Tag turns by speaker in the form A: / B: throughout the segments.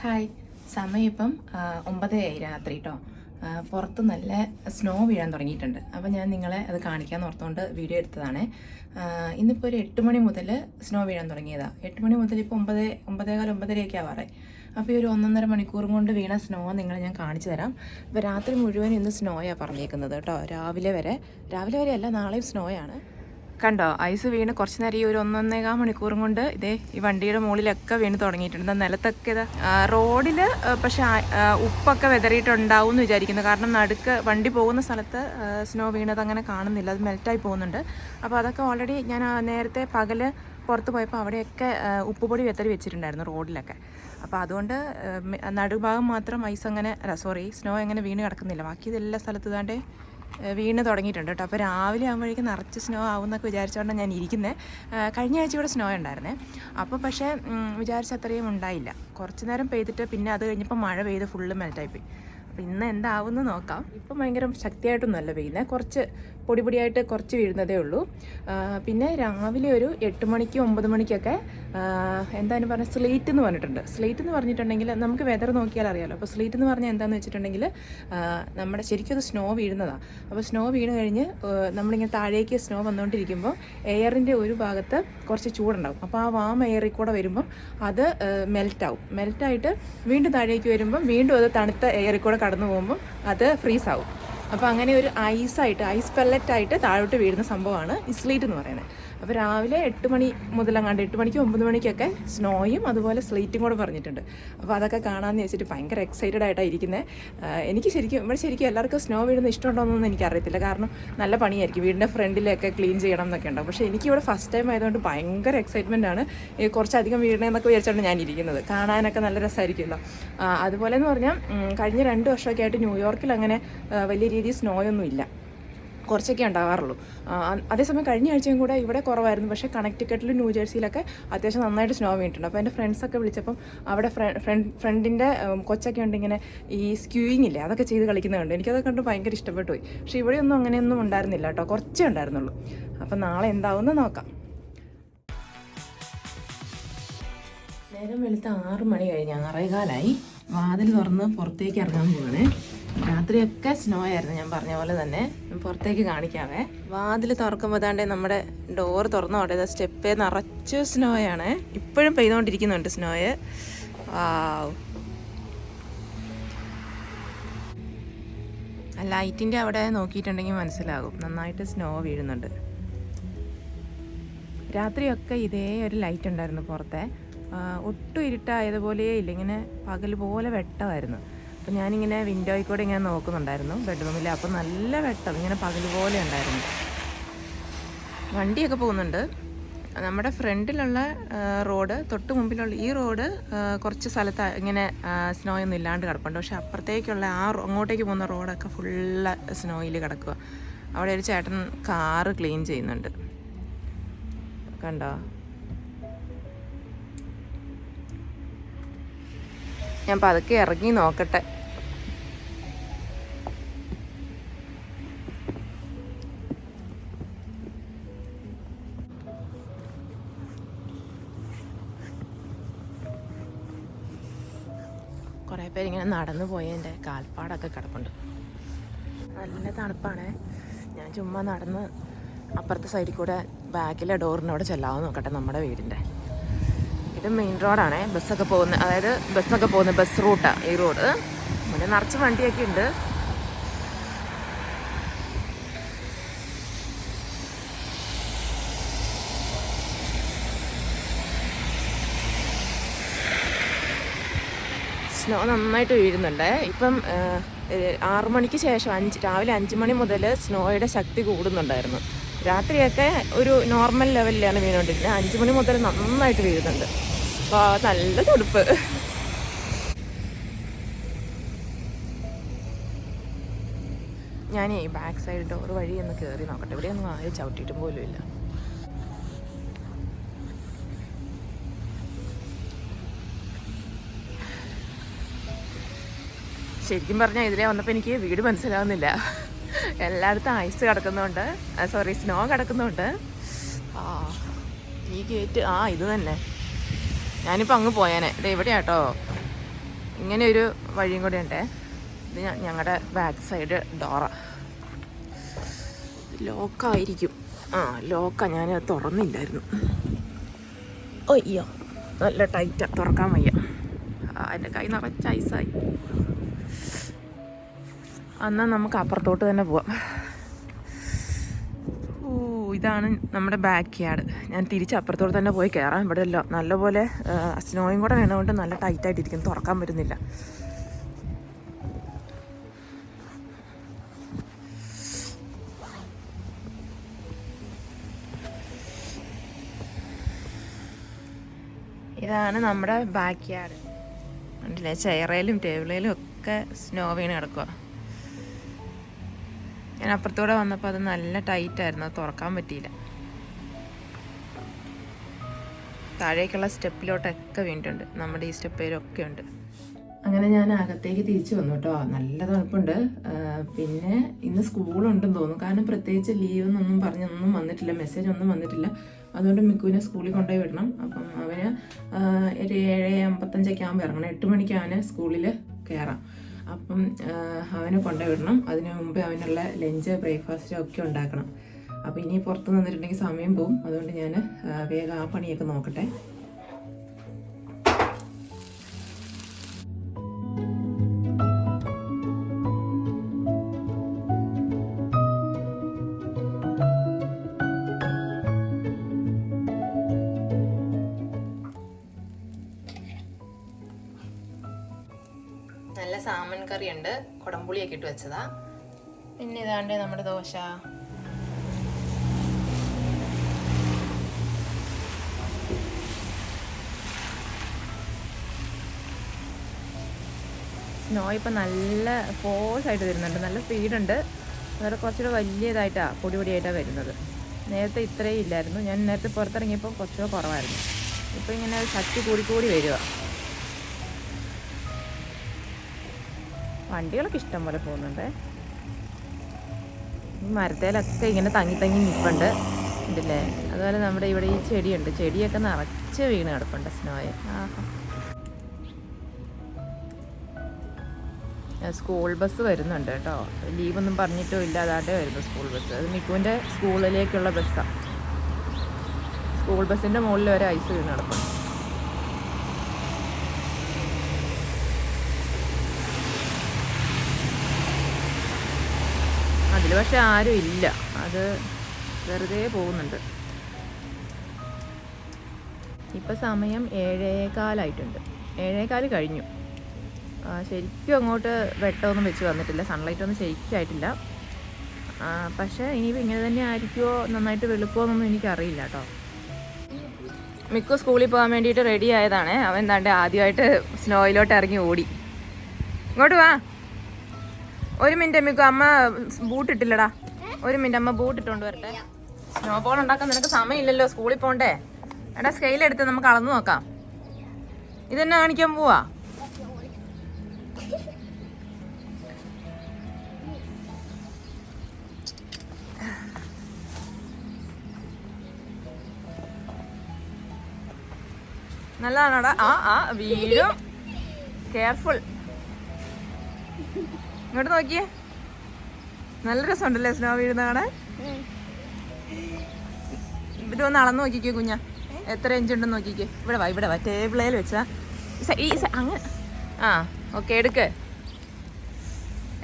A: Hi, സമയം ഇപ്പം 9:00 രാത്രി കേട്ടോ. പുറത്ത് നല്ല സ്നോ വീഴാൻ തുടങ്ങിയിട്ടുണ്ട്. അപ്പോൾ ഞാൻ നിങ്ങളെ അത് കാണിക്കാമെന്ന് ഓർത്തുകൊണ്ട് വീഡിയോ എടുത്തതാണ്. ഇന്നിപ്പോൾ ഒരു 8 മണി മുതൽ സ്നോ വീഴാൻ തുടങ്ങിയതാണ്. 8 മണി മുതൽ ഇപ്പോൾ 9:15 9:30 ആവാറായി. അപ്പോൾ ഈ ഒരു 1.5 മണിക്കൂറും കൊണ്ട് വീണ സ്നോ നിങ്ങളെ ഞാൻ കാണിച്ചു തരാം. ഇപ്പോൾ രാത്രി മുഴുവൻ ഇന്ന് സ്നോയാണ് പറഞ്ഞേക്കുന്നത് കേട്ടോ. രാവിലെ വരെ അല്ല, നാളെയും സ്നോയാണ്. കണ്ടോ, ഐസ് വീണ് കുറച്ച് നേരം ഈ ഒരു 1.25 മണിക്കൂറും കൊണ്ട് ഇതേ ഈ വണ്ടിയുടെ മുകളിലൊക്കെ വീണ് തുടങ്ങിയിട്ടുണ്ട്. നിലത്തൊക്കെ ഇതാ റോഡിൽ പക്ഷെ ഉപ്പൊക്കെ വെതറിയിട്ടുണ്ടാവും എന്ന് വിചാരിക്കുന്നു. കാരണം നടുക്ക് വണ്ടി പോകുന്ന സ്ഥലത്ത് സ്നോ വീണത് അങ്ങനെ കാണുന്നില്ല, അത് മെൽറ്റായി പോകുന്നുണ്ട്. അപ്പോൾ അതൊക്കെ ഓൾറെഡി ഞാൻ നേരത്തെ പകൽ പുറത്ത് പോയപ്പോൾ അവിടെയൊക്കെ ഉപ്പുപൊടി വെതറി വെച്ചിട്ടുണ്ടായിരുന്നു റോഡിലൊക്കെ. അപ്പോൾ അതുകൊണ്ട് നടുഭാഗം മാത്രം ഐസ് അങ്ങനെ സ്നോ അങ്ങനെ വീണ് കിടക്കുന്നില്ല. ബാക്കി ഇതെല്ലാ സ്ഥലത്ത് ഇതാണ്ട് വീണ് തുടങ്ങിയിട്ടുണ്ട് കേട്ടോ. അപ്പോൾ രാവിലെ ആകുമ്പോഴേക്കും നിറച്ച് സ്നോ ആവുമെന്നൊക്കെ വിചാരിച്ചുകൊണ്ടാണ് ഞാൻ ഇരിക്കുന്നത്. കഴിഞ്ഞ ആഴ്ച ഇവിടെ സ്നോ ഉണ്ടായിരുന്നേ. അപ്പോൾ പക്ഷേ വിചാരിച്ച അത്രയും ഉണ്ടായില്ല. കുറച്ച് നേരം പെയ്തിട്ട് പിന്നെ അത് കഴിഞ്ഞപ്പോൾ മഴ പെയ്ത് ഫുള്ള് മെൽറ്റായിപ്പോയി. അപ്പോൾ ഇന്ന് എന്താവുമെന്ന് നോക്കാം. ഇപ്പം ഭയങ്കര ശക്തിയായിട്ടൊന്നുമല്ല പെയ്യുന്നത്, കുറച്ച് പൊടിയായിട്ട് കുറച്ച് വീഴുന്നതേ ഉള്ളൂ. പിന്നെ രാവിലെ ഒരു 8 മണിക്ക് 9 മണിക്കൊക്കെ എന്തായാലും പറഞ്ഞാൽ സ്ലേറ്റ് എന്ന് പറഞ്ഞിട്ടുണ്ട്. സ്ലേറ്റ് എന്ന് പറഞ്ഞിട്ടുണ്ടെങ്കിൽ നമുക്ക് വെതർ നോക്കിയാൽ അറിയാമല്ലോ. അപ്പോൾ സ്ലേറ്റ് എന്ന് പറഞ്ഞാൽ എന്താണെന്ന് വെച്ചിട്ടുണ്ടെങ്കിൽ നമ്മുടെ ശരിക്കും അത് സ്നോ വീഴുന്നതാണ്. അപ്പോൾ സ്നോ വീണ് കഴിഞ്ഞ് നമ്മളിങ്ങനെ താഴേക്ക് സ്നോ വന്നുകൊണ്ടിരിക്കുമ്പോൾ എയറിൻ്റെ ഒരു ഭാഗത്ത് കുറച്ച് ചൂടുണ്ടാവും. അപ്പോൾ ആ വാം എയറിൽ കൂടെ വരുമ്പം അത് മെൽറ്റായിട്ട് വീണ്ടും താഴേക്ക് വരുമ്പം വീണ്ടും അത് തണുത്ത എയറിൽ കൂടെ കടന്നു പോകുമ്പം അത് ഫ്രീസാവും. അപ്പോൾ അങ്ങനെ ഒരു ഐസ് പെല്ലറ്റായിട്ട് താഴോട്ട് വീഴുന്ന സംഭവമാണ് ഈ സ്ലീറ്റ് എന്ന് പറയുന്നത്. അപ്പോൾ രാവിലെ 8 മണി മുതലങ്ങാണ്ട് 8 മണിക്ക് 9 മണിക്കൊക്കെ സ്നോയും അതുപോലെ സ്ലീറ്റും കൂടെ പറഞ്ഞിട്ടുണ്ട്. അപ്പോൾ അതൊക്കെ കാണാമെന്ന് വെച്ചിട്ട് ഭയങ്കര എക്സൈറ്റഡ് ആയിട്ടാണ് ഇരിക്കുന്നത്. എനിക്ക് ശരിക്കും എല്ലാവർക്കും സ്നോ വീഴുന്ന ഇഷ്ടമുണ്ടോയെന്നൊന്നും എനിക്കറിയത്തില്ല. കാരണം നല്ല പണിയായിരിക്കും, വീടിൻ്റെ ഫ്രണ്ടിലൊക്കെ ക്ലീൻ ചെയ്യണം എന്നൊക്കെ ഉണ്ടാവും. പക്ഷേ എനിക്കിവിടെ ഫസ്റ്റ് ടൈം ആയതുകൊണ്ട് ഭയങ്കര എക്സൈറ്റ്മെൻ്റ് ആണ്. കുറച്ചധികം വീഴണമെന്നൊക്കെ വിചാരിച്ചാണ് ഞാൻ ഇരിക്കുന്നത്. കാണാനൊക്കെ നല്ല രസമായിരിക്കുമല്ലോ. അതുപോലെ എന്ന് പറഞ്ഞാൽ കഴിഞ്ഞ 2 വർഷമൊക്കെ ആയിട്ട് ന്യൂയോർക്കിൽ അങ്ങനെ വലിയ രീതിയിൽ സ്നോയൊന്നും ഇല്ല, കുറച്ചൊക്കെ ഉണ്ടാകാറുള്ളൂ. അതേസമയം കഴിഞ്ഞ ആഴ്ചയും കൂടെ ഇവിടെ കുറവായിരുന്നു. പക്ഷേ കണക്റ്റിക്കട്ടിലും ന്യൂജേഴ്സിയിലൊക്കെ അത്യാവശ്യം നന്നായിട്ട് സ്നോ വീണിട്ടുണ്ട്. അപ്പോൾ എൻ്റെ ഫ്രണ്ട്സൊക്കെ വിളിച്ചപ്പം അവിടെ ഫ്രണ്ടിൻ്റെ കൊച്ചൊക്കെ ഉണ്ട് ഇങ്ങനെ ഈ സ്ക്യൂയിങ് ഇല്ലേ, അതൊക്കെ ചെയ്ത് കളിക്കുന്നുണ്ട്. എനിക്കതൊക്കെ കണ്ട് ഭയങ്കര ഇഷ്ടപ്പെട്ടു പോയി. പക്ഷേ ഇവിടെയൊന്നും അങ്ങനെയൊന്നും ഉണ്ടായിരുന്നില്ല കേട്ടോ, കുറച്ചേ ഉണ്ടായിരുന്നുള്ളൂ. അപ്പം നാളെ എന്താവുമെന്ന് നോക്കാം. നേരം വെളുത്ത 6 മണി കഴിഞ്ഞ് 6:15 വാതിൽ തുറന്ന് പുറത്തേക്ക് ഇറങ്ങാൻ പോവാണേ. രാത്രിയൊക്കെ സ്നോ ആയിരുന്നു, ഞാൻ പറഞ്ഞ പോലെ തന്നെ. പുറത്തേക്ക് കാണിക്കാവേ. വാതിൽ തുറക്കുമ്പോൾ താണ്ടേ നമ്മുടെ ഡോറ് തുറന്നോട്ടെ, സ്റ്റെപ്പേ നിറച്ച് സ്നോയാണ്. ഇപ്പോഴും പെയ്തുകൊണ്ടിരിക്കുന്നുണ്ട് സ്നോയ്. ലൈറ്റിൻ്റെ അവിടെ നോക്കിയിട്ടുണ്ടെങ്കിൽ മനസ്സിലാകും, നന്നായിട്ട് സ്നോ വീഴുന്നുണ്ട്. രാത്രിയൊക്കെ ഇതേ ഒരു ലൈറ്റ് ഉണ്ടായിരുന്നു പുറത്തെ. ഒട്ടും ഇരുട്ടായതുപോലെ ഇല്ല, ഇങ്ങനെ പകൽ പോലെ വെട്ടമായിരുന്നു. അപ്പോൾ ഞാനിങ്ങനെ വിൻഡോയിൽ കൂടെ ഇങ്ങനെ നോക്കുന്നുണ്ടായിരുന്നു ബെഡ്റൂമിൽ. അപ്പോൾ നല്ല വെട്ടം, ഇങ്ങനെ പകൽ പോലെ ഉണ്ടായിരുന്നു. വണ്ടിയൊക്കെ പോകുന്നുണ്ട്. നമ്മുടെ ഫ്രണ്ടിലുള്ള റോഡ്, തൊട്ട് മുമ്പിലുള്ള ഈ റോഡ് കുറച്ച് സ്ഥലത്ത് ഇങ്ങനെ സ്നോയൊന്നും ഇല്ലാണ്ട് കിടപ്പുണ്ട്. പക്ഷെ അപ്പുറത്തേക്കുള്ള അങ്ങോട്ടേക്ക് പോകുന്ന റോഡൊക്കെ ഫുള്ള് സ്നോയിൽ കിടക്കുക. അവിടെ ഒരു ചേട്ടൻ കാറ് ക്ലീൻ ചെയ്യുന്നുണ്ട്, കണ്ടോ? ഞാൻ പതുക്കെ ഇറങ്ങി നോക്കട്ടെ. കുറേ പേരിങ്ങനെ നടന്നു പോയതിൻ്റെ കാൽപ്പാടൊക്കെ കിടപ്പുണ്ട്. നല്ല തണുപ്പാണ്. ഞാൻ ചുമ്മാ നടന്ന് അപ്പുറത്തെ സൈഡിൽ കൂടെ ബാക്കിലെ ഡോറിനോട് ചെല്ലാമെന്ന് നോക്കട്ടെ. നമ്മുടെ വീടിൻ്റെ ഇത് മെയിൻ റോഡാണ്, ബസ്സൊക്കെ പോകുന്ന ബസ് റൂട്ടാണ് ഈ റോഡ്. മുന്നേ നിറച്ച് വണ്ടിയൊക്കെ ഉണ്ട്. സ്നോ നന്നായിട്ട് വീഴുന്നുണ്ട്. ഇപ്പം 6 മണിക്ക് ശേഷം രാവിലെ 5 മണി മുതൽ സ്നോയുടെ ശക്തി കൂടുന്നുണ്ടായിരുന്നു. രാത്രിയൊക്കെ ഒരു നോർമൽ ലെവലിലാണ് വീണുകൊണ്ടിരുന്നത്. 5 മണി മുതൽ നന്നായിട്ട് വീഴുന്നുണ്ട്. അപ്പോൾ നല്ല തണുപ്പ്. ഞാനേ ബാക്ക് സൈഡ് ഡോർ വഴി ഒന്ന് കയറി നോക്കട്ടെ. ഇവിടെയൊന്നും ആരും ചവിട്ടിയിട്ടും പോലും ഇല്ല. ശരിക്കും പറഞ്ഞാൽ ഇതിലെ വന്നപ്പോൾ എനിക്ക് വീട് മനസ്സിലാവുന്നില്ല. എല്ലായിടത്തും ഐസ് കിടക്കുന്നുണ്ട്, സ്നോ കിടക്കുന്നുണ്ട്. ഈ ഗേറ്റ് ഇത് തന്നെ. ഞാനിപ്പോൾ അങ്ങ് പോയേനെ. ഇത് എവിടെയാട്ടോ? ഇങ്ങനെ ഒരു വഴിയും കൂടെ ഉണ്ട്. ഇത് ഞങ്ങളുടെ ബാക്ക് സൈഡ് ഡോറ ലോക്കായിരിക്കും. ലോക്കാ, ഞാൻ തുറന്നില്ലായിരുന്നു. അയ്യോ നല്ല ടൈറ്റാ, തുറക്കാൻ വയ്യ. എൻ്റെ കൈ നിറച്ച് ഐസായി. എന്നാൽ നമുക്ക് അപ്പുറത്തോട്ട് തന്നെ പോവാം. ഇതാണ് നമ്മുടെ ബാക്ക് യാർഡ്. ഞാൻ തിരിച്ച് അപ്പുറത്തോട്ട് തന്നെ പോയി കയറാം. ഇവിടെ അല്ല നല്ലപോലെ സ്നോയും കൂടെ വീണതുകൊണ്ട് നല്ല ടൈറ്റായിട്ടിരിക്കും, തുറക്കാൻ പറ്റുന്നില്ല. ഇതാണ് നമ്മുടെ ബാക്ക് യാർഡ്. കണ്ടില്ലേ, ചെയറയിലും ടേബിളിലും ഒക്കെ സ്നോ വീണ് കിടക്കുക. ഞാൻ അപ്പുറത്തൂടെ വന്നപ്പോൾ അത് നല്ല ടൈറ്റായിരുന്നു, അത് തുറക്കാൻ പറ്റിയില്ല. താഴേക്കുള്ള സ്റ്റെപ്പിലോട്ടൊക്കെ വീണിട്ടുണ്ട്, നമ്മുടെ ഈ സ്റ്റെപ്പിലൊക്കെ ഉണ്ട്. അങ്ങനെ ഞാൻ അകത്തേക്ക് തിരിച്ചു വന്നു കേട്ടോ. നല്ല തണുപ്പുണ്ട്. പിന്നെ ഇന്ന് സ്കൂളുണ്ടെന്ന് തോന്നുന്നു, കാരണം പ്രത്യേകിച്ച് ലീവ് എന്നൊന്നും പറഞ്ഞൊന്നും വന്നിട്ടില്ല, മെസ്സേജ് ഒന്നും വന്നിട്ടില്ല. അതുകൊണ്ട് മിക്കുവിനെ സ്കൂളിൽ കൊണ്ടുപോയി വിടണം. അപ്പം അവന് ഒരു 7:55 ആകുമ്പോൾ ഇറങ്ങണം. 8 മണിക്ക് അവന് സ്കൂളിൽ കയറാം. അപ്പം അവനെ കൊണ്ടുപോയി വിടണം. അതിന് മുമ്പ് അവനുള്ള ലഞ്ച് ബ്രേക്ക്ഫാസ്റ്റ് ഒക്കെ ഉണ്ടാക്കണം. അപ്പം ഇനി പുറത്ത് നിന്നിട്ടുണ്ടെങ്കിൽ സമയം പോവും. അതുകൊണ്ട് ഞാൻ വേഗം ആ പണിയൊക്കെ നോക്കട്ടെ. നല്ല സാമൻ കറി ഉണ്ട്, കുടംപുളിയൊക്കെ ഇട്ട് വെച്ചതാ. പിന്നെ ഇതാണ്ട് നമ്മുടെ ദോശ. സ്നോ ഇപ്പം നല്ല ഫോഴ്സായിട്ട് വരുന്നുണ്ട്, നല്ല സ്പീഡുണ്ട്. അതുപോലെ കുറച്ചുകൂടെ വലിയതായിട്ടാണ് പൊടിയായിട്ടാണ് വരുന്നത്. നേരത്തെ ഇത്രയും ഇല്ലായിരുന്നു. ഞാൻ നേരത്തെ പുറത്തിറങ്ങിയപ്പോൾ കുറച്ചുകൂടെ കുറവായിരുന്നു. ഇപ്പം ഇങ്ങനെ ശക്തി കൂടി വരിക. വണ്ടികളൊക്കെ ഇഷ്ടം പോലെ പോകുന്നുണ്ട്. ഈ മരത്തേലൊക്കെ ഇങ്ങനെ തങ്ങി നിൽപ്പുണ്ട്, ഉണ്ടല്ലേ. അതുപോലെ നമ്മുടെ ഇവിടെ ഈ ചെടിയുണ്ട്, ചെടിയൊക്കെ നിറച്ച് വീണ് കിടപ്പുണ്ട് സ്നോയെ. സ്കൂൾ ബസ് വരുന്നുണ്ട് കേട്ടോ, ലീവൊന്നും പറഞ്ഞിട്ടോ ഇല്ല, അതാണ്ടേ വരുന്നു സ്കൂൾ ബസ്. അത് മിക്കുവിൻ്റെ സ്കൂളിലേക്കുള്ള ബസ്സാണ്. സ്കൂൾ ബസ്സിൻ്റെ മുകളിൽ ഒരു ഐസ് വീണ് കിടപ്പുണ്ട്. അതിൽ പക്ഷെ ആരും ഇല്ല, അത് വെറുതെ പോകുന്നുണ്ട്. ഇപ്പം സമയം 7:15 7:15 കഴിഞ്ഞു. ശരിക്കും അങ്ങോട്ട് വെട്ടമൊന്നും വെച്ച് വന്നിട്ടില്ല, സൺലൈറ്റൊന്നും ശരിക്കും ആയിട്ടില്ല. പക്ഷേ ഇനിയിപ്പോൾ ഇങ്ങനെ തന്നെ ആയിരിക്കുമോ, നന്നായിട്ട് വെളുക്കുമോ എന്നൊന്നും എനിക്കറിയില്ല കേട്ടോ. മിക്കു സ്കൂളിൽ പോകാൻ വേണ്ടിയിട്ട് റെഡി ആയതാണ്. അവൻ എന്താണ്ട് ആദ്യമായിട്ട് സ്നോയിലോട്ട് ഇറങ്ങി ഓടി. ഇങ്ങോട്ട് വാ. 1 മിനിറ്റ് മിക്കു, അമ്മ ബൂട്ട് ഇട്ടില്ലടാ. 1 മിനിറ്റ്, അമ്മ ബൂട്ട് ഇട്ടുകൊണ്ട് വരട്ടെ. സ്നോ ബോൾ ഉണ്ടാക്കാൻ നിനക്ക് സമയമില്ലല്ലോ, സ്കൂളിൽ പോകണ്ടേ. എടാ സ്കെയിലെടുത്ത് നമുക്ക് അളന്നു നോക്കാം. ഇതെന്നെ കാണിക്കാൻ പോവാ. നല്ലതാണോടാ? വീഴും, കെയർഫുൾ. ഇങ്ങോട്ട് നോക്കിയേ, നല്ല രസമുണ്ടല്ലേ സ്നോ വീഴുന്ന കാണാൻ. ഇതൊന്ന് അളന്ന് നോക്കിക്കേ കുഞ്ഞാ, എത്ര ഇഞ്ച് ഉണ്ടെന്ന് നോക്കിക്കേ. ഇവിടെ വാ ടേബിളിൽ വെച്ചാ അങ്ങനെ. ഓക്കെ, എടുക്ക്.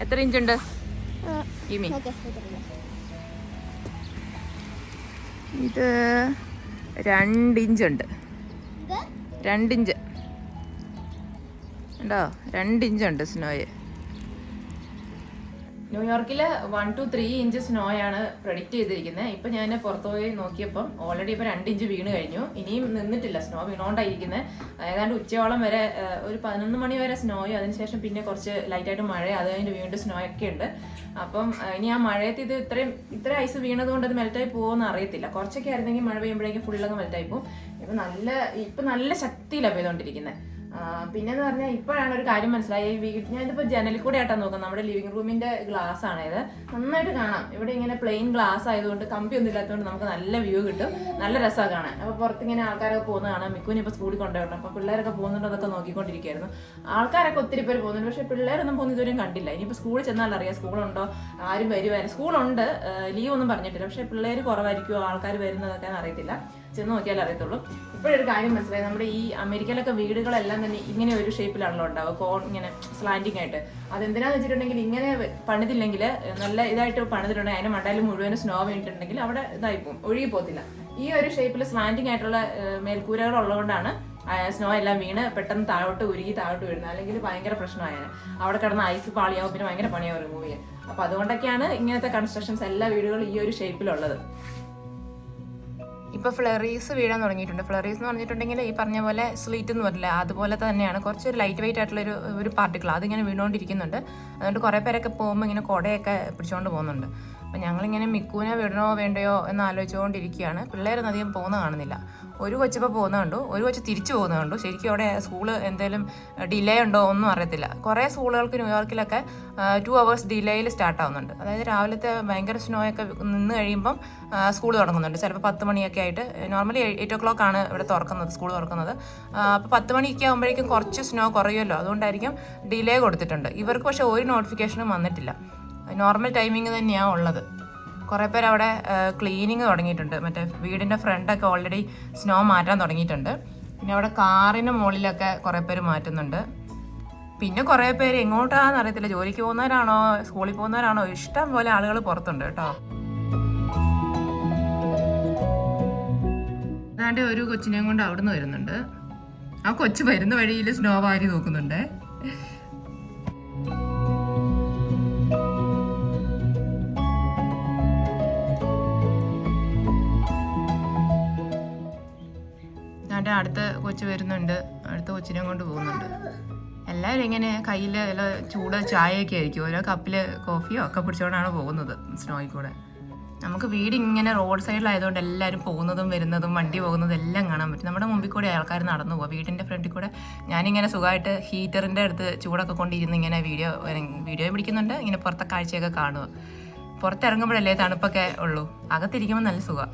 A: എത്ര ഇഞ്ചുണ്ട് ഇമി? ഇത് 2 ഇഞ്ചുണ്ട്. 2 ഇഞ്ച് ഉണ്ടോ? 2 ഇഞ്ചുണ്ട് സ്നോയെ. ന്യൂയോർക്കിൽ 1 to 3 ഇഞ്ച് സ്നോയാണ് പ്രഡിക്റ്റ് ചെയ്തിരിക്കുന്നത്. ഇപ്പം ഞാൻ പുറത്തു പോയി നോക്കിയപ്പം ഓൾറെഡി ഇപ്പോൾ 2 ഇഞ്ച് വീണ് കഴിഞ്ഞു. ഇനിയും നിന്നിട്ടില്ല, സ്നോ വീണോണ്ടായിരിക്കുന്നത്. ഏതാണ്ട് ഉച്ചയോളം വരെ, ഒരു 11 മണി വരെ സ്നോയും, അതിനുശേഷം പിന്നെ കുറച്ച് ലൈറ്റായിട്ട് മഴ, അത് കഴിഞ്ഞ് വീണ്ടും സ്നോ ഒക്കെ ഉണ്ട്. അപ്പം ഇനി ആ മഴയത്ത് ഇത് ഇത്ര ഐസ് വീണതുകൊണ്ട് അത് മെൽറ്റായി പോകുമെന്ന് അറിയത്തില്ല. കുറച്ചൊക്കെ ആയിരുന്നെങ്കിൽ മഴ പെയ്യുമ്പോഴേക്കും ഫുള്ളൊക്കെ മെൽറ്റായി പോകും. ഇപ്പം നല്ല ശക്തിയിലാണ് പെയ്തുകൊണ്ടിരിക്കുന്നത്. പിന്നെന്ന് പറഞ്ഞാൽ ഇപ്പോഴാണ് ഒരു കാര്യം മനസ്സിലായി. ഞാനിപ്പോൾ ജനലിൽ കൂടെ ആയിട്ടാണ് നോക്കുന്നത്. നമ്മുടെ ലിവിംഗ് റൂമിന്റെ ഗ്ലാസ് ആണ് ഇത്. നന്നായിട്ട് കാണാം. ഇവിടെ ഇങ്ങനെ പ്ലെയിൻ ഗ്ലാസ് ആയതുകൊണ്ട് കമ്പിയൊന്നും ഇല്ലാത്തതുകൊണ്ട് നമുക്ക് നല്ല വ്യൂ കിട്ടും. നല്ല രസമാണ് കാണാൻ. അപ്പോൾ പുറത്തിങ്ങനെ ആൾക്കാരൊക്കെ പോകുന്നത് കാണാം. മിക്കുവിന് ഇപ്പോൾ സ്കൂളിൽ കൊണ്ടുവരണം. അപ്പോൾ പിള്ളേരൊക്കെ പോകുന്നുണ്ട്, അതൊക്കെ നോക്കിക്കൊണ്ടിരിക്കുകയായിരുന്നു. ആൾക്കാരൊക്കെ ഒത്തിരി പേര് പോകുന്നുണ്ട്, പക്ഷേ പിള്ളേരൊന്നും പോകുന്ന ഇതുവരെയും കണ്ടില്ല. ഇനിയിപ്പോൾ സ്കൂളിൽ ചെന്നാൽ അറിയാം സ്കൂളുണ്ടോ, ആരും വരുവാനും. സ്കൂളുണ്ട്, ലീവ് ഒന്നും പറഞ്ഞിട്ടില്ല, പക്ഷേ പിള്ളേർ കുറവായിരിക്കുമോ, ആൾക്കാർ വരുന്നതൊക്കെ അറിയത്തില്ല. ചെന്ന് നോക്കിയാലേ അറിയത്തുള്ളൂ. ഇപ്പോഴൊരു കാര്യം മനസ്സിലായി, നമ്മുടെ ഈ അമേരിക്കയിലൊക്കെ വീടുകളെല്ലാം തന്നെ ഇങ്ങനെ ഒരു ഷേപ്പിലാണല്ലോ ഉണ്ടാവുക, ഇങ്ങനെ സ്ലാൻഡിങ് ആയിട്ട്. അതെന്തിനാന്ന് വെച്ചിട്ടുണ്ടെങ്കിൽ ഇങ്ങനെ പണിതില്ലെങ്കിൽ, നല്ല ഇതായിട്ട് പണിതിട്ടുണ്ടെങ്കിൽ അതിന്റെ മണ്ടയിൽ മുഴുവനും സ്നോ വീണിട്ടുണ്ടെങ്കിൽ അവിടെ ഇതായി പോകും, ഒഴുകി പോകത്തില്ല. ഈ ഒരു ഷേപ്പിൽ സ്ലാൻഡിങ് ആയിട്ടുള്ള മേൽക്കൂരകൾ ഉള്ളതുകൊണ്ടാണ് സ്നോ എല്ലാം വീണ് പെട്ടെന്ന് താഴോട്ട് വീഴുന്നത്. അല്ലെങ്കിൽ ഭയങ്കര പ്രശ്നമായാണ്. അവിടെ കിടന്ന് ഐസ് പാളിയാവും, പിന്നെ ഭയങ്കര പണിയാവും റിമൂവ് ചെയ്യാൻ. അപ്പൊ അതുകൊണ്ടൊക്കെയാണ് ഇങ്ങനത്തെ കൺസ്ട്രക്ഷൻസ് എല്ലാ വീടുകളും ഈ ഒരു ഷേപ്പിലുള്ളത്. ഇപ്പോൾ ഫ്ലറീസ് വീഴാൻ തുടങ്ങിയിട്ടുണ്ട്. ഫ്ലറീസ് എന്ന് പറഞ്ഞിട്ടുണ്ടെങ്കിൽ ഈ പറഞ്ഞ പോലെ സ്ലീറ്റ് എന്ന് പറഞ്ഞില്ല, അതുപോലെ തന്നെയാണ്. കുറച്ചൊരു ലൈറ്റ് വെയിറ്റ് ആയിട്ടുള്ള ഒരു പാർട്ടിക്കിൾ അതിങ്ങനെ വീണുകൊണ്ടിരിക്കുന്നുണ്ട്. അതുകൊണ്ട് കുറേ പേരൊക്കെ പോകുമ്പോൾ ഇങ്ങനെ കുടയൊക്കെ പിടിച്ചുകൊണ്ട് പോകുന്നുണ്ട്. അപ്പം ഞങ്ങളിങ്ങനെ മിക്കുവിനെ വിടണോ വേണ്ടയോ എന്ന് ആലോചിച്ചുകൊണ്ടിരിക്കുകയാണ്. പിള്ളേരൊന്നും അധികം പോകുന്ന കാണുന്നില്ല. ഒരു കൊച്ചിപ്പോൾ പോകുന്ന കണ്ടു, ഒരു കൊച്ച് തിരിച്ചു പോകുന്ന കണ്ടു. ശരിക്കും അവിടെ സ്കൂള് എന്തെങ്കിലും ഡിലേ ഉണ്ടോ ഒന്നും അറിയത്തില്ല. കുറേ സ്കൂളുകൾക്ക് ന്യൂയോർക്കിലൊക്കെ 2 hours ഡിലേയിൽ സ്റ്റാർട്ട് ആവുന്നുണ്ട്. അതായത് രാവിലത്തെ ഭയങ്കര സ്നോയൊക്കെ നിന്ന് കഴിയുമ്പം സ്കൂൾ തുടങ്ങുന്നുണ്ട്. ചിലപ്പോൾ 10 മണിയൊക്കെ ആയിട്ട്. നോർമലി 8 o'clock ആണ് ഇവിടെ സ്കൂൾ തുറക്കുന്നത്. അപ്പോൾ 10 മണിയൊക്കെ ആകുമ്പോഴേക്കും കുറച്ച് സ്നോ കുറയുമല്ലോ, അതുകൊണ്ടായിരിക്കും ഡിലേ കൊടുത്തിട്ടുണ്ട്. ഇവർക്ക് പക്ഷേ ഒരു നോട്ടിഫിക്കേഷനും വന്നിട്ടില്ല. നോർമൽ ടൈമിങ് തന്നെയാണ് ഉള്ളത്. കുറേ പേര് അവിടെ ക്ലീനിങ് തുടങ്ങിയിട്ടുണ്ട്. മറ്റേ വീടിൻ്റെ ഫ്രണ്ടൊക്കെ ഓൾറെഡി സ്നോ മാറ്റാൻ തുടങ്ങിയിട്ടുണ്ട്. പിന്നെ അവിടെ കാറിന് മുകളിലൊക്കെ കുറേ പേര് മാറ്റുന്നുണ്ട്. പിന്നെ കുറേ പേര് എങ്ങോട്ടാണെന്ന് അറിയത്തില്ല, ജോലിക്ക് പോകുന്നവരാണോ സ്കൂളിൽ പോകുന്നവരാണോ, ഇഷ്ടം പോലെ ആളുകൾ പുറത്തുണ്ട് കേട്ടോ. അതാണ്ട് ഒരു കൊച്ചിനെയും കൊണ്ട് അവിടുന്ന് വരുന്നുണ്ട്. ആ കൊച്ചു വരുന്ന വഴിയിൽ സ്നോ വാരി നോക്കുന്നുണ്ട്. അടുത്ത കൊച്ചു വരുന്നുണ്ട്, അടുത്ത കൊച്ചിനെ കൊണ്ട് പോകുന്നുണ്ട്. എല്ലാവരും ഇങ്ങനെ കയ്യിൽ ചൂട് ചായയൊക്കെ ആയിരിക്കും, ഓരോ കപ്പിൽ കോഫിയോ ഒക്കെ പിടിച്ചുകൊണ്ടാണ് പോകുന്നത് സ്നോയിൽ കൂടെ. നമുക്ക് വീട് ഇങ്ങനെ റോഡ് സൈഡിലായതുകൊണ്ട് എല്ലാവരും പോകുന്നതും വരുന്നതും വണ്ടി പോകുന്നതും എല്ലാം കാണാൻ പറ്റും. നമ്മുടെ മുമ്പിൽ കൂടെ ആൾക്കാർ നടന്നു പോവുക, വീടിൻ്റെ ഫ്രണ്ടിൽ കൂടെ. ഞാനിങ്ങനെ സുഖമായിട്ട് ഹീറ്ററിൻ്റെ അടുത്ത് ചൂടൊക്കെ കൊണ്ടിരുന്ന് ഇങ്ങനെ വീഡിയോ പിടിക്കുന്നുണ്ട്, ഇങ്ങനെ പുറത്തെ കാഴ്ചയൊക്കെ കാണുക. പുറത്തിറങ്ങുമ്പോഴല്ലേ തണുപ്പൊക്കെ ഉള്ളൂ, അകത്തിരിക്കുമ്പോൾ നല്ല സുഖം.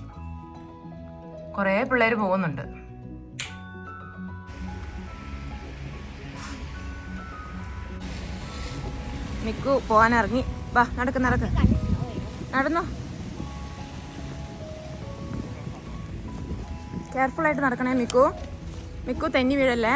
A: കുറേ പിള്ളേർ പോകുന്നുണ്ട്. മിക്കു പോകാനിറങ്ങി. വാ, നടക്ക് നടന്നോ, കെയർഫുൾ ആയിട്ട് നടക്കണേ മിക്കു തെന്നി വീഴല്ലേ.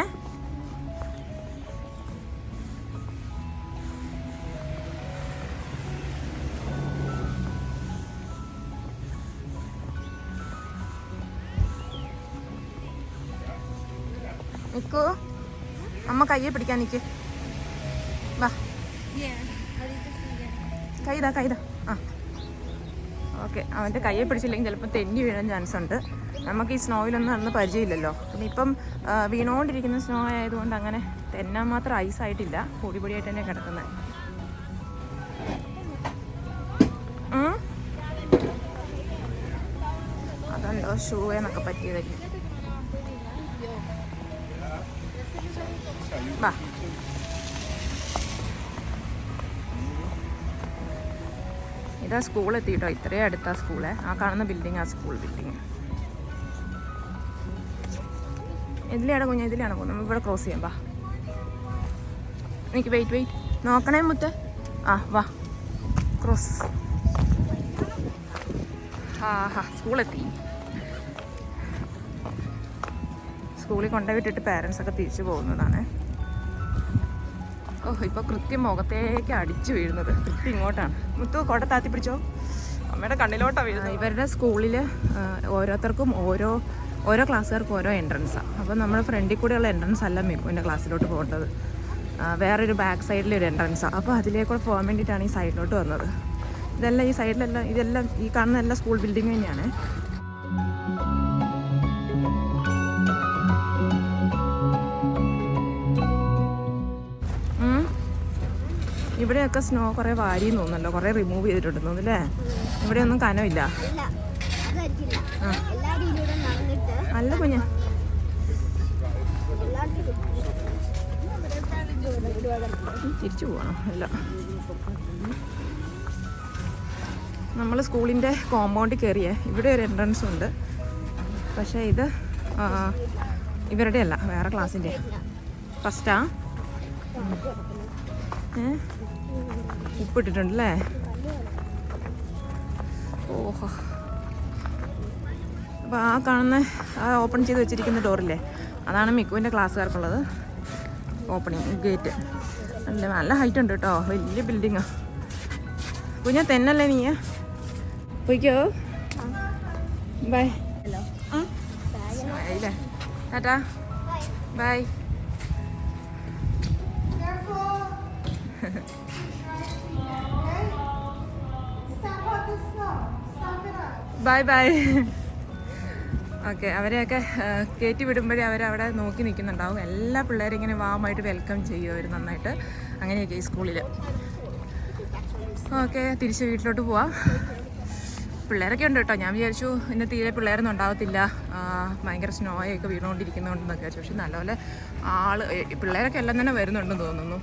A: മിക്കു, അമ്മ കയ്യെ പിടിക്കാൻ നിൽക്ക്. വാ, കൈതാ. ആ ഓക്കെ. അവൻ്റെ കയ്യെ പിടിച്ചില്ലെങ്കിൽ ചിലപ്പോൾ തെന്നി വീഴാൻ ചാൻസ് ഉണ്ട്. നമുക്ക് ഈ സ്നോയിലൊന്നും നടന്ന് പരിചയമില്ലല്ലോ. പിന്നെ ഇപ്പം വീണുകൊണ്ടിരിക്കുന്ന സ്നോ ആയതുകൊണ്ട് അങ്ങനെ തെന്നാൻ മാത്രം ഐസായിട്ടില്ല, പൊടിയായിട്ട് തന്നെ കിടക്കുന്നത്. അതുണ്ടോ ഷൂ എന്നൊക്കെ പറ്റിയതായിരിക്കും. വാ, ഇതാ സ്കൂൾ എത്തിയിട്ടോ. ഇത്രയും അടുത്താ സ്കൂള്. ആ കാണുന്ന ബിൽഡിംഗ് ആ സ്കൂൾ ബിൽഡിങ്. ഇതിലാണ് പോകുന്നത്. ഇവിടെ ക്രോസ് ചെയ്യാം. വാ, എനിക്ക് വെയിറ്റ് നോക്കണേ മുത്ത്. ആ വാ, ക്രോസ്. സ്കൂളെത്തി. സ്കൂളിൽ കൊണ്ടുപോയിട്ടിട്ട് പാരൻസൊക്കെ തിരിച്ചു പോകുന്നതാണ്. ഇപ്പോൾ കൃത്യം മുഖത്തേക്ക് അടിച്ചു വീഴുന്നത്. കൃത്യം ഇങ്ങോട്ടാണ്. മുത്തു കോട്ട താത്തി പിടിച്ചോ, അമ്മയുടെ കണ്ണിലോട്ടാണ് വീഴുന്നത്. ഇവരുടെ സ്കൂളിൽ ഓരോരുത്തർക്കും ഓരോ ക്ലാസ്സുകാർക്കും ഓരോ എൻട്രൻസാണ്. അപ്പോൾ നമ്മുടെ ഫ്രണ്ടിൽ കൂടെയുള്ള എൻട്രൻസ് അല്ല മിക്കുവിൻ്റെ ക്ലാസ്സിലോട്ട് പോകേണ്ടത്, വേറൊരു ബാക്ക് സൈഡിലൊരു എൻട്രൻസാണ്. അപ്പോൾ അതിലേക്കൂടെ പോകാൻ വേണ്ടിയിട്ടാണ് ഈ സൈഡിലോട്ട് വന്നത്. ഈ സൈഡിലെല്ലാം ഇതെല്ലാം ഈ കാണുന്ന എല്ലാ സ്കൂൾ ബിൽഡിംഗ് തന്നെയാണ്. ഇവിടെയൊക്കെ സ്നോ കുറേ വാരി തോന്നുന്നുണ്ടോ, കുറേ റിമൂവ് ചെയ്തിട്ടുണ്ട് തോന്നുന്നല്ലേ. ഇവിടെയൊന്നും കനമില്ല. അല്ല കുഞ്ഞ്, തിരിച്ചു പോകണം. അല്ല, നമ്മൾ സ്കൂളിൻ്റെ കോമ്പൗണ്ടിൽ കയറിയേ. ഇവിടെ ഒരു എൻട്രൻസ് ഉണ്ട്, പക്ഷേ ഇത് ഇവരുടെ അല്ല, വേറെ ക്ലാസ്സിൻ്റെ. ഫസ്റ്റാ ഉപ്പിട്ടിട്ടുണ്ടല്ലേ. ഓഹോ, അപ്പോൾ ആ കാണുന്ന ഓപ്പൺ ചെയ്ത് വെച്ചിരിക്കുന്ന ഡോറില്ലേ, അതാണ് മിക്കുവിൻ്റെ ക്ലാസ്സുകാർക്കുള്ളത്. ഓപ്പണിങ് ഗേറ്റ് നല്ല ഹൈറ്റ് ഉണ്ട് കേട്ടോ, വലിയ ബിൽഡിങ്ങാണ്. കുഞ്ഞാ തെന്നല്ലേ നീ? പോയിക്കോ, ബൈ. ഇല്ലേ ടാറ്റാ, ബൈ. Bye bye. ഓക്കെ, അവരെയൊക്കെ കയറ്റി വിടുമ്പോഴേ അവരവിടെ നോക്കി നിൽക്കുന്നുണ്ടാവും. എല്ലാ പിള്ളേരും ഇങ്ങനെ വാമായിട്ട് വെൽക്കം ചെയ്യും അവർ നന്നായിട്ട്. അങ്ങനെയൊക്കെ ഈ സ്കൂളിൽ. ഓക്കെ, തിരിച്ച് വീട്ടിലോട്ട് പോവാം. പിള്ളേരൊക്കെ ഉണ്ട് കേട്ടോ. ഞാൻ വിചാരിച്ചു ഇന്ന് തീരെ പിള്ളേരൊന്നും ഉണ്ടാവത്തില്ല, ഭയങ്കര സ്നോയൊക്കെ വീണുകൊണ്ടിരിക്കുന്നതുകൊണ്ടെന്നൊക്കെ വിചാരിച്ചു. പക്ഷെ നല്ലപോലെ പിള്ളേരൊക്കെ എല്ലാം തന്നെ വരുന്നുണ്ടെന്ന് തോന്നുന്നു.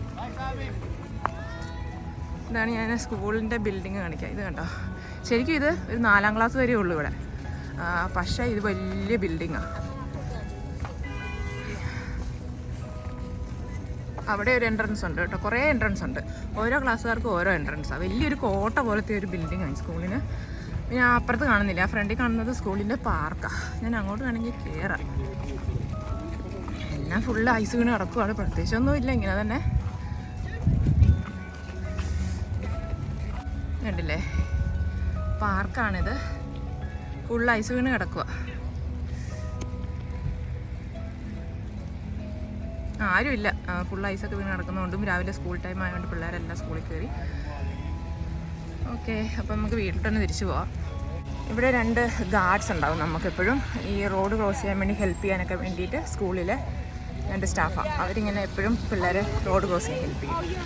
A: ഇതാണ് ഞാൻ സ്കൂളിൻ്റെ ബിൽഡിങ് കാണിക്കുക. ഇത് കണ്ടോ, ശരിക്കും ഇത് ഒരു 4ാം ക്ലാസ് വരെ ഉള്ളൂ ഇവിടെ, പക്ഷേ ഇത് വലിയ ബിൽഡിങ്ങാണ്. അവിടെ ഒരു എൻട്രൻസ് ഉണ്ട് കേട്ടോ, കുറേ എൻട്രൻസ് ഉണ്ട്. ഓരോ ക്ലാസ്സുകാർക്കും ഓരോ എൻട്രൻസാണ്. വലിയൊരു കോട്ട പോലത്തെ ഒരു ബിൽഡിങ്ങാണ് സ്കൂളിന്. ഞാൻ അപ്പുറത്ത് കാണുന്നില്ല, ആ ഫ്രണ്ടിൽ കാണുന്നത് സ്കൂളിൻ്റെ പാർക്കാണ്. ഞാൻ അങ്ങോട്ട് വേണമെങ്കിൽ കയറാം. എല്ലാം ഫുള്ള് ഐസ് വീണ് കിടക്കുവാണ്, പ്രത്യേകിച്ചൊന്നുമില്ല, ഇങ്ങനെ തന്നെ. കണ്ടില്ലേ, പാർക്കാണിത്, ഫുൾ ഐസ് വീണ് കിടക്കുക. ആരുമില്ല, ഫുൾ ഐസൊക്കെ വീണ് കിടക്കുന്നതുകൊണ്ടും രാവിലെ സ്കൂൾ ടൈം ആയതുകൊണ്ട് പിള്ളേരെല്ലാം സ്കൂളിൽ കയറി. ഓക്കെ, അപ്പം നമുക്ക് വീട്ടിൽ തന്നെ തിരിച്ചു പോവാം. ഇവിടെ 2 ഗാർഡ്സ് ഉണ്ടാവും നമുക്കെപ്പോഴും ഈ റോഡ് ക്രോസ് ചെയ്യാൻ വേണ്ടി ഹെൽപ്പ് ചെയ്യാനൊക്കെ വേണ്ടിയിട്ട്. സ്കൂളിലെ 2 സ്റ്റാഫാണ്. അവരിങ്ങനെ എപ്പോഴും പിള്ളേരെ റോഡ് ക്രോസ് ചെയ്യാൻ ഹെൽപ്പ് ചെയ്യും.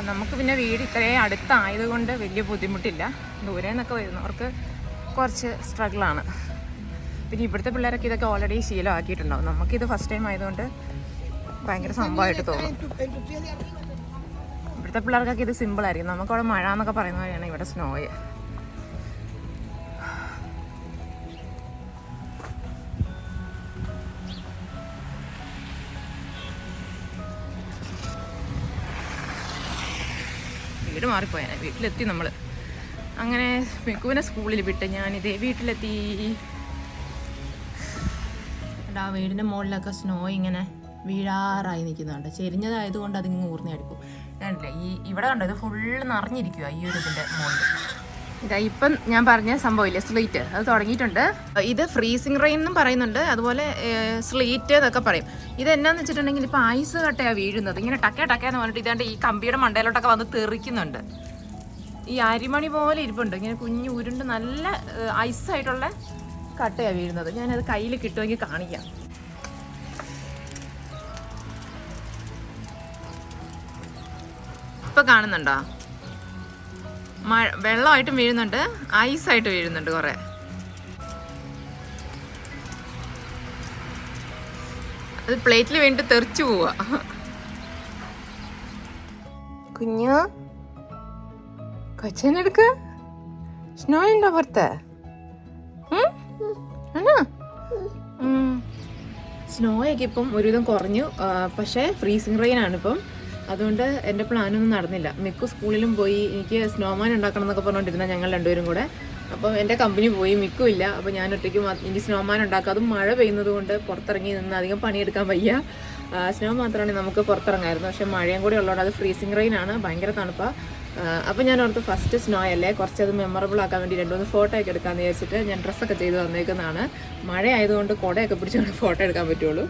A: നമുക്ക് പിന്നെ വീട് ഇത്രയും അടുത്തായതുകൊണ്ട് വലിയ ബുദ്ധിമുട്ടില്ല. ദൂരെ നിന്നൊക്കെ വരുന്നവർക്ക് കുറച്ച് സ്ട്രഗിളാണ്. പിന്നെ ഇവിടുത്തെ പിള്ളേരൊക്കെ ഇതൊക്കെ ഓൾറെഡി ശീലമാക്കിയിട്ടുണ്ടാവും. നമുക്കിത് ഫസ്റ്റ് ടൈം ആയതുകൊണ്ട് ഭയങ്കര സംഭവമായിട്ട് തോന്നും. ഇവിടുത്തെ പിള്ളേർക്കൊക്കെ ഇത് സിമ്പിളായിരിക്കും. നമുക്കവിടെ മഴ എന്നൊക്കെ പറയുന്ന പോലെയാണ് ഇവിടെ സ്നോയ്. വീട് മാറിപ്പോയാൽ വീട്ടിലെത്തി നമ്മൾ. അങ്ങനെ മിക്കുവിനെ സ്കൂളിൽ വിട്ട് ഞാനിതേ വീട്ടിലെത്തി. ആ വീടിൻ്റെ മുകളിലൊക്കെ സ്നോ ഇങ്ങനെ വീഴാറായി നിൽക്കുന്നുണ്ട്. ചെരിഞ്ഞതായതുകൊണ്ട് അതിങ്ങ് ഊർന്നടിക്കും. കണ്ടില്ലേ, ഇവിടെ കണ്ടോ, ഇത് ഫുള്ള് നിറഞ്ഞിരിക്കുക ഈ ഒരു ഇതിൻ്റെ മുകളിൽ. ഇതാ ഇപ്പം ഞാൻ പറഞ്ഞ സംഭവമില്ലേ, സ്ലീറ്റ്, അത് തുടങ്ങിയിട്ടുണ്ട്. ഇത് ഫ്രീസിങ് റെയിൻ എന്നും പറയുന്നുണ്ട്, അതുപോലെ സ്ലീറ്റ് എന്നൊക്കെ പറയും. ഇതെന്നാന്ന് വെച്ചിട്ടുണ്ടെങ്കിൽ ഇപ്പം ഐസ് കട്ടയാണ് വീഴുന്നത്. ഇങ്ങനെ ടക്കേന്ന് പറഞ്ഞിട്ട് ഇതാണ്ട് ഈ കമ്പിയുടെ മണ്ടയിലോട്ടൊക്കെ വന്ന് തെറിക്കുന്നുണ്ട്. ഈ അരിമണി പോലെ ഇരിപ്പുണ്ട്, ഇങ്ങനെ കുഞ്ഞു ഉരുണ്ട് നല്ല ഐസായിട്ടുള്ള കട്ടയാണ് വീഴുന്നത്. ഞാനത് കയ്യിൽ കിട്ടുമെങ്കിൽ കാണിക്കാം. ഇപ്പം കാണുന്നുണ്ടോ, വെള്ളമായിട്ടും വീഴുന്നുണ്ട്, ഐസായിട്ട് വീഴുന്നുണ്ട് കുറേ. അത് പ്ലേറ്റിൽ വീണിട്ട് തെറിച്ചു പോവാ. കുഞ്ഞു കൊച്ചനെടുക്ക, സ്നോ ഉണ്ടോ പുറത്ത്? സ്നോയൊക്കെ ഇപ്പം ഒരുവിധം കുറഞ്ഞു, പക്ഷേ ഫ്രീസിങ് റെയിൻ ആണ് ഇപ്പം. അതുകൊണ്ട് എൻ്റെ പ്ലാനൊന്നും നടന്നില്ല. മിക്കു സ്കൂളിലും പോയി, എനിക്ക് സ്നോമാൻ ഉണ്ടാക്കണം എന്നൊക്കെ പറഞ്ഞുകൊണ്ടിരുന്ന ഞങ്ങൾ 2 പേരും കൂടെ. അപ്പം എൻ്റെ കമ്പനി പോയി, മിക്കു ഇല്ല. അപ്പോൾ ഞാൻ ഒറ്റയ്ക്ക് എനിക്ക് സ്നോമാൻ ഉണ്ടാക്കുക. അതും മഴ പെയ്യുന്നത് കൊണ്ട് പുറത്തിറങ്ങി നിന്ന് അധികം പണിയെടുക്കാൻ വയ്യ. സ്നോ മാത്രമാണെങ്കിൽ നമുക്ക് പുറത്തിറങ്ങായിരുന്നു, പക്ഷേ മഴയും കൂടി ഉള്ളതുകൊണ്ട് അത് ഫ്രീസിങ് റെയിൻ ആണ്, ഭയങ്കര തണുപ്പാണ്. അപ്പോൾ ഞാൻ ഓർത്ത് ഫസ്റ്റ് സ്നോ അല്ലേ, കുറച്ചത് മെമ്മറബിൾ ആക്കാൻ വേണ്ടി 2-3 ഫോട്ടോ ഒക്കെ എടുക്കാമെന്ന് വിചാരിച്ചിട്ട് ഞാൻ ഡ്രസ്സൊക്കെ ചെയ്ത് വന്നേക്കുന്നതാണ്. മഴ ആയതുകൊണ്ട് കുടയൊക്കെ പിടിച്ചുകൊണ്ട് ഫോട്ടോ എടുക്കാൻ പറ്റുള്ളൂ.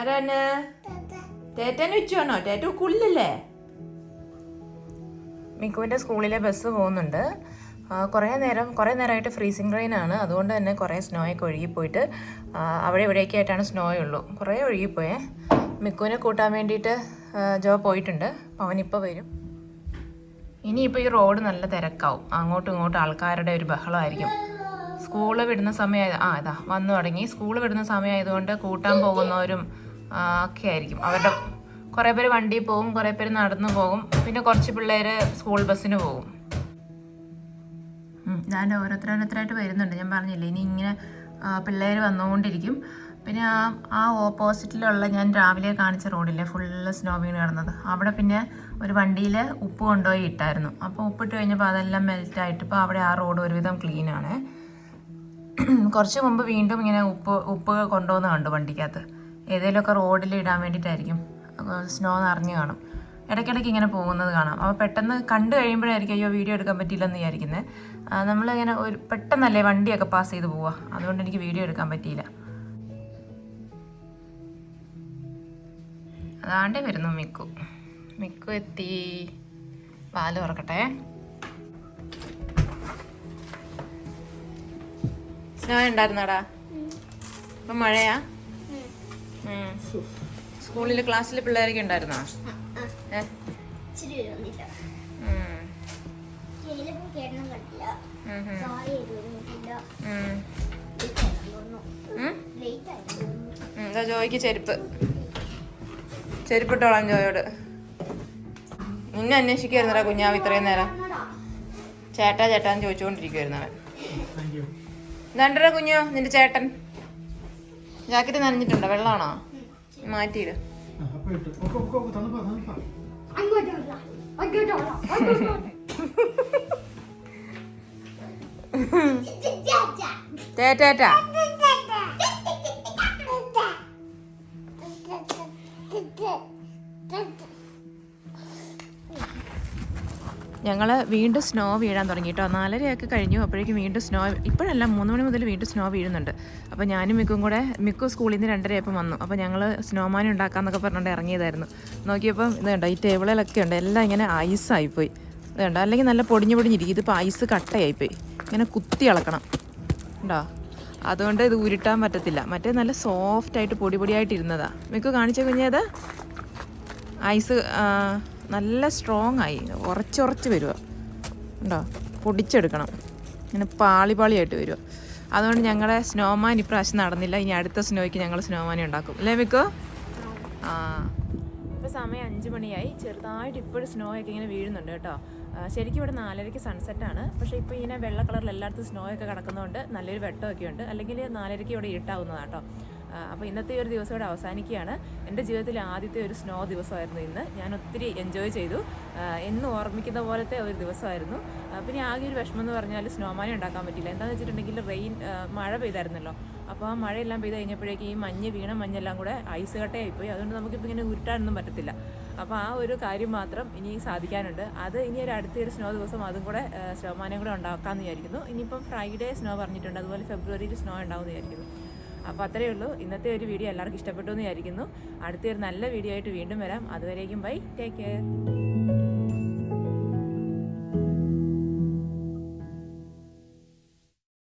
A: ആരാണ്? ടേറ്റന് വെച്ചുവാണോ? ടേറ്റ കുല്ലല്ലേ? മിക്കുവിൻ്റെ സ്കൂളിലെ ബസ് പോകുന്നുണ്ട്. കുറേ നേരമായിട്ട് ഫ്രീസിങ് റെയിനാണ്. അതുകൊണ്ട് തന്നെ കുറേ സ്നോയൊക്കെ ഒഴുകിപ്പോയിട്ട് അവിടെ ഇവിടെയൊക്കെ ആയിട്ടാണ് സ്നോ ഉള്ളൂ. കുറേ ഒഴുകിപ്പോയേ. മിക്കുവിനെ കൂട്ടാൻ വേണ്ടിയിട്ട് ജോ പോയിട്ടുണ്ട്. അവനിപ്പോൾ വരും. ഇനിയിപ്പോൾ ഈ റോഡ് നല്ല തിരക്കാവും. അങ്ങോട്ടും ഇങ്ങോട്ടും ആൾക്കാരുടെ ഒരു ബഹളമായിരിക്കും. സ്കൂള് വിടുന്ന സമയം ഇതാ വന്നു തുടങ്ങി. സ്കൂള് വിടുന്ന സമയമായതുകൊണ്ട് കൂട്ടാൻ പോകുന്നവരും ഒക്കെ ആയിരിക്കും. അവരുടെ കുറേ പേര് വണ്ടിയിൽ പോകും, കുറേ പേര് നടന്നു പോകും, പിന്നെ കുറച്ച് പിള്ളേർ സ്കൂൾ ബസ്സിന് പോകും. ഞാൻ ഓരോരുത്തരായിട്ട് വരുന്നുണ്ട്. ഞാൻ പറഞ്ഞില്ലേ, ഇനി ഇങ്ങനെ പിള്ളേർ വന്നുകൊണ്ടിരിക്കും. പിന്നെ ആ ഓപ്പോസിറ്റിലുള്ള ഞാൻ രാവിലെ കാണിച്ച റോഡില്ലേ ഫുള്ള് സ്നോ വീണ് കിടന്നത്, അവിടെ പിന്നെ ഒരു വണ്ടിയിൽ ഉപ്പ് കൊണ്ടുപോയി ഇട്ടായിരുന്നു. അപ്പോൾ ഉപ്പിട്ട് കഴിഞ്ഞപ്പോൾ അതെല്ലാം മെൽറ്റായിട്ട് ഇപ്പോൾ അവിടെ ആ റോഡ് ഒരുവിധം ക്ലീനാണ്. കുറച്ച് മുമ്പ് വീണ്ടും ഇങ്ങനെ ഉപ്പ് കൊണ്ടുവന്ന് കണ്ടു വണ്ടിക്കകത്ത്. ഏതെങ്കിലുമൊക്കെ റോഡിൽ ഇടാൻ വേണ്ടിയിട്ടായിരിക്കും. സ്നോ നിറഞ്ഞു കാണും. ഇടയ്ക്കിടയ്ക്ക് ഇങ്ങനെ പോകുന്നത് കാണാം. അപ്പോൾ പെട്ടെന്ന് കണ്ടു കഴിയുമ്പോഴായിരിക്കും അയ്യോ വീഡിയോ എടുക്കാൻ പറ്റിയില്ലെന്ന് വിചാരിക്കുന്നത്. നമ്മളിങ്ങനെ പെട്ടെന്നല്ലേ വണ്ടിയൊക്കെ പാസ് ചെയ്ത് പോവുക. അതുകൊണ്ട് എനിക്ക് വീഡിയോ എടുക്കാൻ പറ്റിയില്ല. അതാണ്ടേ വരുന്നു മിക്കു എത്തി. പാല് തുറക്കട്ടെ. സ്നോ ഉണ്ടായിരുന്നാടാ? ഇപ്പം മഴയാ? സ്കൂളിൽ ക്ലാസ്സിൽ പിള്ളേരൊക്കെ ഉണ്ടായിരുന്നോ? എന്താ ജോയ്ക്ക് ചെരുപ്പിട്ടോളാം ജോയോട്. നിന്നെ അന്വേഷിക്കായിരുന്നടാ കുഞ്ഞാവ് ഇത്രയും നേരം. ചേട്ടാന്ന് ചോദിച്ചുകൊണ്ടിരിക്കുവായിരുന്നു അവൻ. ഇതാണ്ടടാ കുഞ്ഞോ നിന്റെ ചേട്ടൻ. ജാക്കറ്റ് നനഞ്ഞിട്ടുണ്ടോ? വെള്ളമാണോ? മാറ്റിയിട്. ചേട്ടാ ഞങ്ങൾ വീണ്ടും സ്നോ വീഴാൻ തുടങ്ങി കേട്ടോ. 4:30 കഴിഞ്ഞു. അപ്പോഴേക്കും വീണ്ടും സ്നോ, ഇപ്പോഴല്ല 3 മണി മുതൽ വീണ്ടും സ്നോ വീഴുന്നുണ്ട്. അപ്പോൾ ഞാനും മിക്കു സ്കൂളിൽ നിന്ന് 2:30 വന്നു. അപ്പോൾ ഞങ്ങൾ സ്നോമാൻ ഉണ്ടാക്കാമെന്നൊക്കെ പറഞ്ഞുകൊണ്ട് ഇറങ്ങിയതായിരുന്നു. നോക്കിയപ്പം ഇത് കണ്ടോ, ഈ ടേബിളിലൊക്കെ ഉണ്ട്, എല്ലാം ഇങ്ങനെ ഐസായിപ്പോയി. ഇത് കണ്ടോ, അല്ലെങ്കിൽ നല്ല പൊടിഞ്ഞിരിക്കും. ഇതിപ്പോൾ ഐസ് കട്ടയായിപ്പോയി. ഇങ്ങനെ കുത്തി ഇളക്കണം ഉണ്ടോ. അതുകൊണ്ട് ഇത് ഉരുട്ടാൻ പറ്റത്തില്ല. മറ്റേ നല്ല സോഫ്റ്റായിട്ട് പൊടിയായിട്ടിരുന്നതാ. മിക്കു കാണിച്ച കുഞ്ഞത് ഐസ് നല്ല സ്ട്രോങ് ആയി, ഉറച്ച് വരുക ഉണ്ടോ. പൊടിച്ചെടുക്കണം. ഇങ്ങനെ പാളിയായിട്ട് വരിക. അതുകൊണ്ട് ഞങ്ങളുടെ സ്നോമാൻ ഇപ്രാവശ്യം നടന്നില്ല. ഇനി അടുത്ത സ്നോയ്ക്ക് ഞങ്ങൾ സ്നോമാൻ ഉണ്ടാക്കും അല്ലേ മിക്കോ? ഇപ്പോൾ സമയം 5 മണിയായി. ചെറുതായിട്ട് ഇപ്പോഴും സ്നോ ഒക്കെ ഇങ്ങനെ വീഴുന്നുണ്ട് കേട്ടോ. ശരിക്കും ഇവിടെ 4:30 സൺസെറ്റാണ്. പക്ഷേ ഇപ്പോൾ ഇങ്ങനെ വെള്ള കളറിൽ എല്ലായിടത്തും സ്നോ ഒക്കെ കിടക്കുന്നതുകൊണ്ട് നല്ലൊരു വെട്ടമൊക്കെ ഉണ്ട്. അല്ലെങ്കിൽ 4:30 ഇവിടെ ഇരുട്ടാവുന്നതാണ് കേട്ടോ. അപ്പോൾ ഇന്നത്തെ ഒരു ദിവസം ഇവിടെ അവസാനിക്കുകയാണ്. എൻ്റെ ജീവിതത്തിലെ ആദ്യത്തെ ഒരു സ്നോ ദിവസമായിരുന്നു ഇന്ന്. ഞാൻ ഒത്തിരി എൻജോയ് ചെയ്തു. എന്നും ഓർമ്മിക്കുന്ന പോലത്തെ ഒരു ദിവസമായിരുന്നു. പിന്നെ ആകെ ഒരു വിഷമം എന്ന് പറഞ്ഞാൽ സ്നോമാനെ ഉണ്ടാക്കാൻ പറ്റില്ല. എന്താണെന്ന് വെച്ചിട്ടുണ്ടെങ്കിൽ മഴ പെയ്തായിരുന്നല്ലോ. അപ്പോൾ ആ മഴയെല്ലാം പെയ്ത് കഴിഞ്ഞപ്പോഴേക്കും ഈ മഞ്ഞെല്ലാം കൂടെ ഐസ് കട്ടയായിപ്പോയി. അതുകൊണ്ട് നമുക്കിപ്പോൾ ഇങ്ങനെ ഉരുട്ടാനൊന്നും പറ്റത്തില്ല. അപ്പോൾ ആ ഒരു കാര്യം മാത്രം ഇനി സാധിക്കാനുണ്ട്. അത് ഇനി അടുത്തൊരു സ്നോ ദിവസം അതും കൂടെ സ്നോമാനം കൂടെ ഉണ്ടാക്കാമെന്ന് വിചാരിക്കുന്നു. ഇനിയിപ്പം ഫ്രൈഡേ സ്നോ പറഞ്ഞിട്ടുണ്ട്. അതുപോലെ ഫെബ്രുവരിയിൽ സ്നോ ഉണ്ടാവുമെന്ന് വിചാരിക്കുന്നു. അപ്പോൾ അത്രയേ ഉള്ളൂ. ഇന്നത്തെ ഒരു വീഡിയോ എല്ലാവർക്കും ഇഷ്ടപ്പെട്ടു എന്ന് വിചാരിക്കുന്നു. അടുത്തൊരു നല്ല വീഡിയോ ആയിട്ട് വീണ്ടും വരാം. അതുവരേക്കും ബൈ, ടേക്ക് കെയർ.